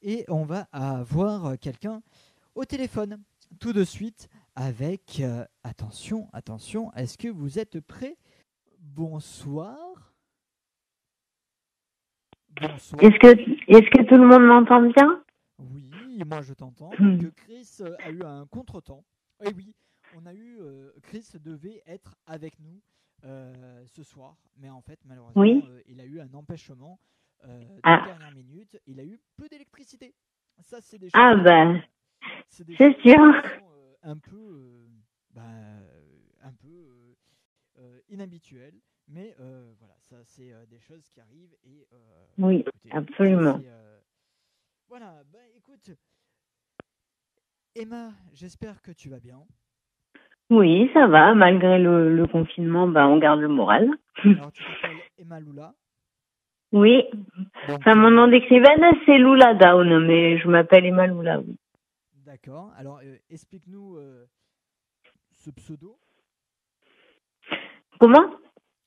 et on va avoir quelqu'un au téléphone tout de suite avec attention, est-ce que vous êtes prêts? Bonsoir. Est-ce Bonsoir. que, est-ce que tout le monde m'entend bien? Oui, moi je t'entends. Donc Hmm. Chris a eu un contretemps. Et oui, Chris devait être avec nous ce soir, mais en fait malheureusement Oui. il a eu un empêchement de Ah, dernière minute. Il a eu peu d'électricité. Ça c'est des choses ah qui ben, c'est des c'est choses sûr. qui sont un peu inhabituelles, mais voilà, ça c'est des choses qui arrivent et Oui, écoutez, ça absolument. c'est voilà. Bah écoute, Emma, j'espère que tu vas bien. Oui, ça va. Malgré le confinement, ben, on garde le moral. Alors tu t'appelles Emma Lula, Oui. Enfin, donc mon nom d'écrivaine, c'est Lula Down, mais je m'appelle Emma Lula, oui. d'accord. Alors explique-nous ce pseudo. Comment?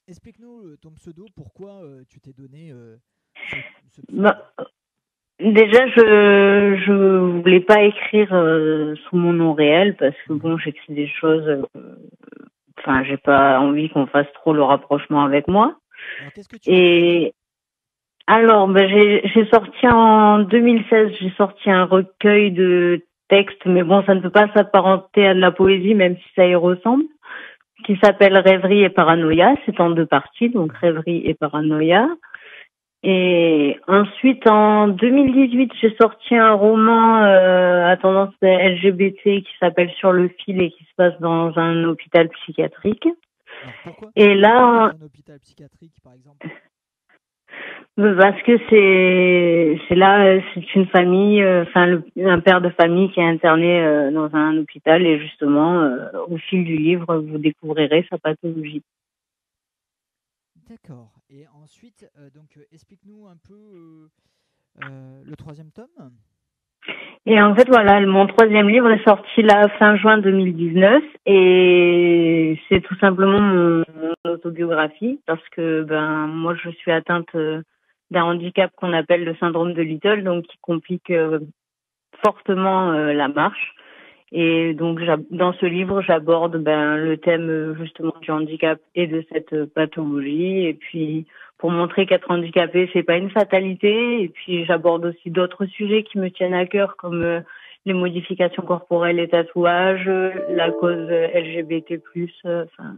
Explique-nous ton pseudo, pourquoi tu t'es donné ce, ce Ben, pseudo. déjà, je voulais pas écrire sous mon nom réel parce que bon, Mhm. j'écris des choses. Enfin, j'ai pas envie qu'on fasse trop le rapprochement avec moi. Alors qu'est-ce que tu écris? Et alors, ben, j'ai sorti en 2016, j'ai sorti un recueil de textes, mais bon, ça ne peut pas s'apparenter à de la poésie, même si ça y ressemble, qui s'appelle Rêverie et Paranoïa. C'est en deux parties, donc Mhm. Rêverie et Paranoïa. Et ensuite, en 2018, j'ai sorti un roman à tendance LGBT qui s'appelle Sur le fil et qui se passe dans un hôpital psychiatrique. Alors Et pourquoi là, dans un hôpital psychiatrique par exemple? parce que c'est là, c'est une famille, enfin un père de famille qui est interné dans un hôpital et justement, au fil du livre, vous découvrirez sa pathologie. D'accord. Et ensuite, explique-nous un peu le troisième tome. Et en fait, voilà, mon troisième livre est sorti la fin juin 2019 et c'est tout simplement mon autobiographie parce que ben moi je suis atteinte d'un handicap qu'on appelle le syndrome de Little, donc qui complique fortement la marche. Et donc dans ce livre, j'aborde ben le thème justement du handicap et de cette pathologie et puis pour montrer qu'être handicapé, c'est pas une fatalité. Et puis j'aborde aussi d'autres sujets qui me tiennent à cœur, comme les modifications corporelles, les tatouages, la cause LGBT+. Enfin,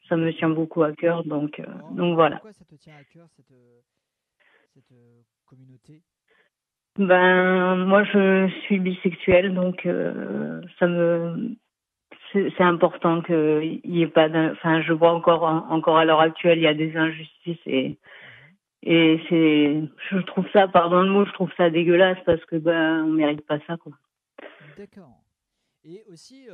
ça me tient D'accord. beaucoup à cœur, Alors, donc voilà. pourquoi ça te tient à cœur cette communauté? Ben moi je suis bisexuelle, donc ça me c'est important qu'il y ait pas enfin je vois encore à l'heure actuelle il y a des injustices Mhm. et c'est je trouve ça, pardon le mot, je trouve ça dégueulasse parce que ben on mérite pas ça quoi. D'accord. Et aussi,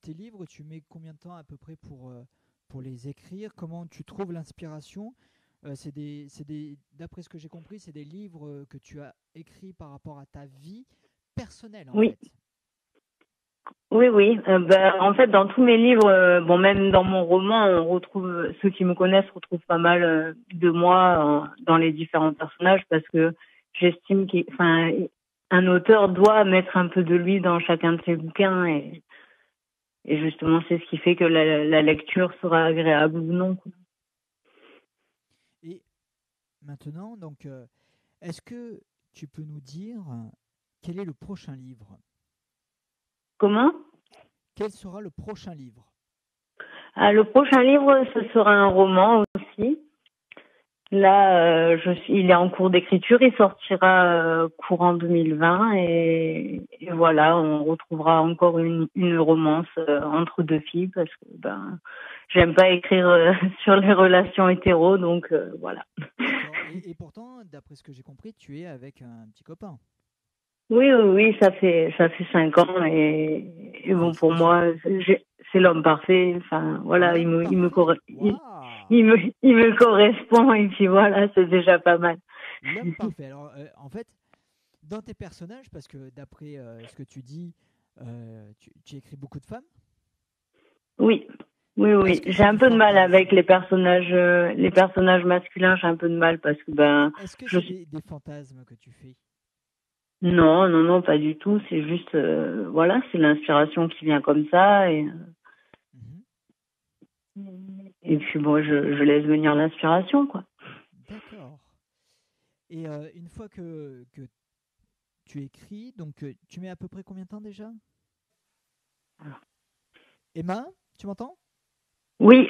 tes livres, tu mets combien de temps à peu près pour les écrire? Comment tu trouves l'inspiration? D'après ce que j'ai compris, c'est des livres que tu as écrits par rapport à ta vie personnelle, en Oui, fait. oui, ben en fait dans tous mes livres, bon même dans mon roman, on retrouve ceux qui me connaissent retrouvent pas mal de moi dans les différents personnages parce que j'estime qu'un un auteur doit mettre un peu de lui dans chacun de ses bouquins et justement, c'est ce qui fait que la lecture sera agréable ou non, quoi. Et maintenant, est-ce que tu peux nous dire quel est le prochain livre? Comment? Quel sera le prochain livre? Ah, le prochain livre, ce sera un roman aussi. Là, il est en cours d'écriture. Il sortira courant 2020 et voilà, on retrouvera encore une romance entre deux filles parce que ben j'aime pas écrire sur les relations hétéros, donc voilà. D'accord. Et pourtant, d'après ce que j'ai compris, tu es avec un petit copain. Oui, oui, oui, ça fait 5 ans et bon pour Félicitations. moi c'est l'homme parfait. Enfin voilà, L'homme parfait. Waouh! il me correspond et puis voilà, c'est déjà pas mal. L'homme parfait. Alors, en fait, dans tes personnages, parce que d'après ce que tu dis, tu écris beaucoup de femmes. Oui, oui, Est-ce oui. que J'ai c'est un du peu de mal avec fantasme? les personnages masculins. J'ai un peu de mal parce que ben Est-ce que je c'est suis des fantasmes que tu fais? Non, non, non, pas du tout. C'est juste, voilà, c'est l'inspiration qui vient comme ça. Mhm. Et puis bon, je laisse venir l'inspiration, quoi. D'accord. Et une fois que tu écris, donc tu mets à peu près combien de temps déjà? Emma, tu m'entends? Oui,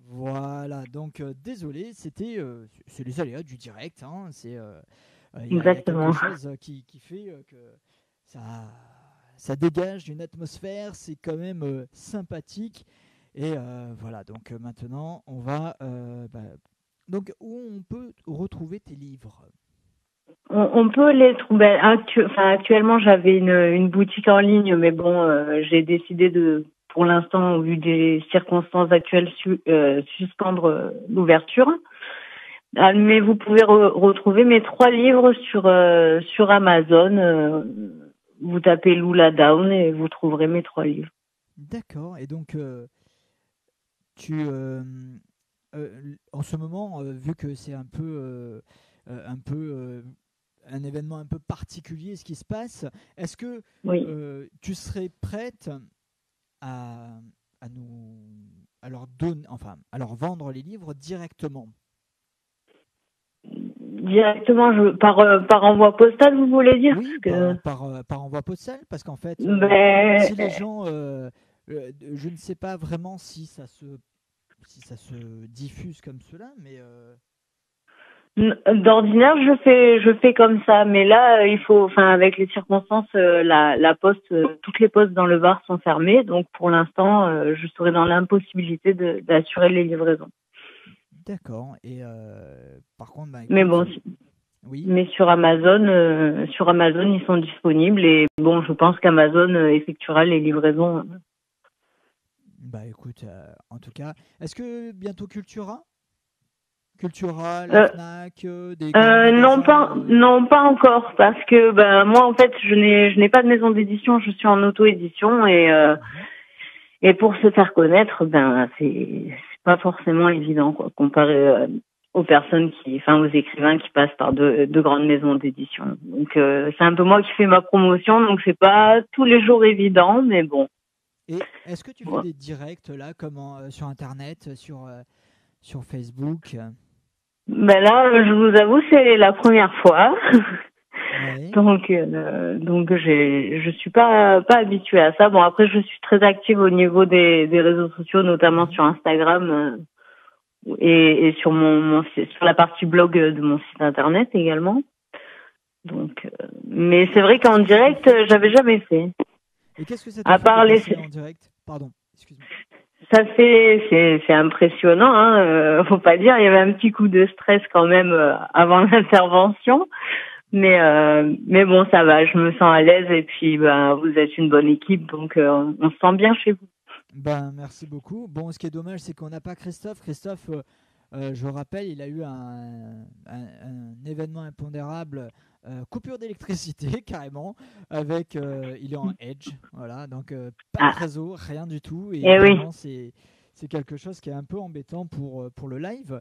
Voilà, donc désolé, c'est les aléas du direct, hein, il y a quelque exactement. chose qui fait que ça, ça dégage une atmosphère, c'est quand même sympathique. Et voilà, donc maintenant, donc, où on peut retrouver tes livres? On peut les trouver. Enfin, actuellement, j'avais une boutique en ligne, mais bon, j'ai décidé pour l'instant, au vu des circonstances actuelles, suspendre l'ouverture. Mais vous pouvez retrouver mes 3 livres sur Amazon. Vous tapez Lula Down et vous trouverez mes 3 livres. D'accord, et donc en ce moment, vu que c'est un peu un événement un peu particulier ce qui se passe, est-ce que Oui. tu serais prête à, à nous à leur donner, enfin à leur vendre les livres directement? Directement, par envoi postal, vous voulez dire? Oui, Parce que, par envoi postal, parce qu'en fait, ben, si les gens, je ne sais pas vraiment si ça se diffuse comme cela, mais d'ordinaire, je fais comme ça, mais là, enfin, avec les circonstances, la poste, toutes les postes dans le Var sont fermées, donc pour l'instant, je serai dans l'impossibilité d'assurer les livraisons. d'accord. Et par contre, bah Mais écoute, bon, oui, mais sur Amazon, ils sont disponibles et bon, je pense qu'Amazon effectuera les livraisons. bah écoute, en tout cas, est-ce que bientôt Cultura, la Euh, Fnac, des grands non, magasins non, pas encore, parce que ben moi, en fait, je n'ai pas de maison d'édition, je suis en auto-édition Mhm. et pour se faire connaître, c'est pas forcément évident, quoi, comparé aux personnes enfin, aux écrivains qui passent par de grandes maisons d'édition. Donc, c'est un peu moi qui fais ma promotion, donc c'est pas tous les jours évident, mais bon. Et est-ce que tu fais Voilà. des directs là, comme sur Internet, sur Facebook? Ben là, je vous avoue, c'est la première fois. Ouais. Donc je suis pas habituée à ça. Bon, après, je suis très active au niveau des réseaux sociaux, notamment Mhm. sur Instagram et sur sur la partie blog de mon site internet également. Mais c'est Et vrai qu'est-ce qu'en que ça te direct, fait j'avais jamais fait. Et qu'est-ce que ça te À fait de part passer en direct? Pardon, excuse-moi. c'est impressionnant, hein. Faut pas dire, il y avait un petit coup de stress quand même avant l'intervention. Mais bon, ça va, je me sens à l'aise et puis ben vous êtes une bonne équipe, donc on se sent bien chez vous. Ben, merci beaucoup. Bon, ce qui est dommage, c'est qu'on n'a pas Christophe. Christophe, je rappelle, il a eu un événement impondérable, coupure d'électricité carrément, il est en Edge, voilà, donc pas de Ah, réseau, rien du tout, et eh oui. vraiment c'est quelque chose qui est un peu embêtant pour le live.